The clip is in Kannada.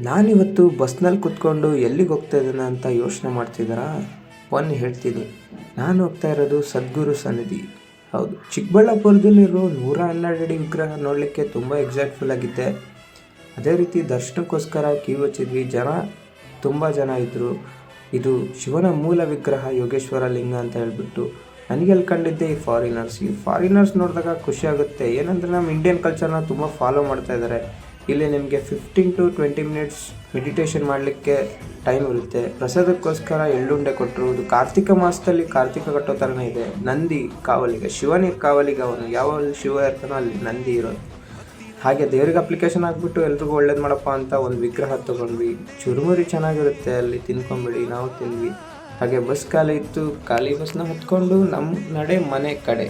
ನಾನಿವತ್ತು ಬಸ್ನಲ್ಲಿ ಕೂತ್ಕೊಂಡು ಎಲ್ಲಿಗೆ ಹೋಗ್ತಾ ಇದ್ದೇನೆ ಅಂತ ಯೋಚನೆ ಮಾಡ್ತಿದ್ದೀರಾ? ಬನ್ನಿ ಹೇಳ್ತೀನಿ. ನಾನು ಹೋಗ್ತಾ ಇರೋದು ಸದ್ಗುರು ಸನ್ನಿಧಿ. ಹೌದು, ಚಿಕ್ಕಬಳ್ಳಾಪುರದಲ್ಲಿರೋ 112 ಅಡಿ ವಿಗ್ರಹ ನೋಡಲಿಕ್ಕೆ ತುಂಬ ಎಕ್ಸೈಟ್ಫುಲ್ ಆಗಿದ್ದೆ. ಅದೇ ರೀತಿ ದರ್ಶನಕ್ಕೋಸ್ಕರ ಕ್ಯೂ ಹಚ್ಚಿದ್ವಿ. ತುಂಬ ಜನ ಇದ್ದರು. ಇದು ಶಿವನ ಮೂಲ ವಿಗ್ರಹ ಯೋಗೇಶ್ವರ ಲಿಂಗ ಅಂತ ಹೇಳ್ಬಿಟ್ಟು. ನನಗೆ ಕಂಡಿದ್ದೆ ಈ ಫಾರಿನರ್ಸ್ ನೋಡಿದಾಗ ಖುಷಿ ಆಗುತ್ತೆ. ಏನಂದರೆ ನಮ್ಮ ಇಂಡಿಯನ್ ಕಲ್ಚರ್ನ ತುಂಬ ಫಾಲೋ ಮಾಡ್ತಾ ಇದ್ದಾರೆ. ಇಲ್ಲಿ ನಿಮಗೆ 15 to 20 ಮಿನಿಟ್ಸ್ ಮೆಡಿಟೇಷನ್ ಮಾಡಲಿಕ್ಕೆ ಟೈಮ್ ಇರುತ್ತೆ. ಪ್ರಸಾದಕ್ಕೋಸ್ಕರ ಎಳ್ಳುಂಡೆ ಕೊಟ್ಟರು. ಇದು ಕಾರ್ತಿಕ ಮಾಸದಲ್ಲಿ ಕಾರ್ತಿಕ ಕಟ್ಟೋ ಥರನೇ ಇದೆ. ನಂದಿ ಕಾವಲಿಗೆ, ಶಿವನಿಗೆ ಕಾವಲಿಗೆ, ಅವನು ಯಾವ ಶಿವ ಇರ್ತಾನೋ ಅಲ್ಲಿ ನಂದಿ ಇರೋದು. ಹಾಗೆ ದೇವ್ರಿಗೆ ಅಪ್ಲಿಕೇಶನ್ ಹಾಕ್ಬಿಟ್ಟು ಎಲ್ರಿಗೂ ಒಳ್ಳೇದು ಮಾಡಪ್ಪ ಅಂತ ಒಂದು ವಿಗ್ರಹ ತೊಗೊಂಡ್ವಿ. ಚುರುಮುರಿ ಚೆನ್ನಾಗಿರುತ್ತೆ, ಅಲ್ಲಿ ತಿನ್ಕೊಂಬಿಡಿ. ನಾವು ತಿಂದ್ವಿ. ಹಾಗೆ ಬಸ್ ಖಾಲಿ ಇತ್ತು. ಖಾಲಿ ಬಸ್ನ ಹತ್ಕೊಂಡು ನಮ್ಮ ನಡೆ ಮನೆ ಕಡೆ.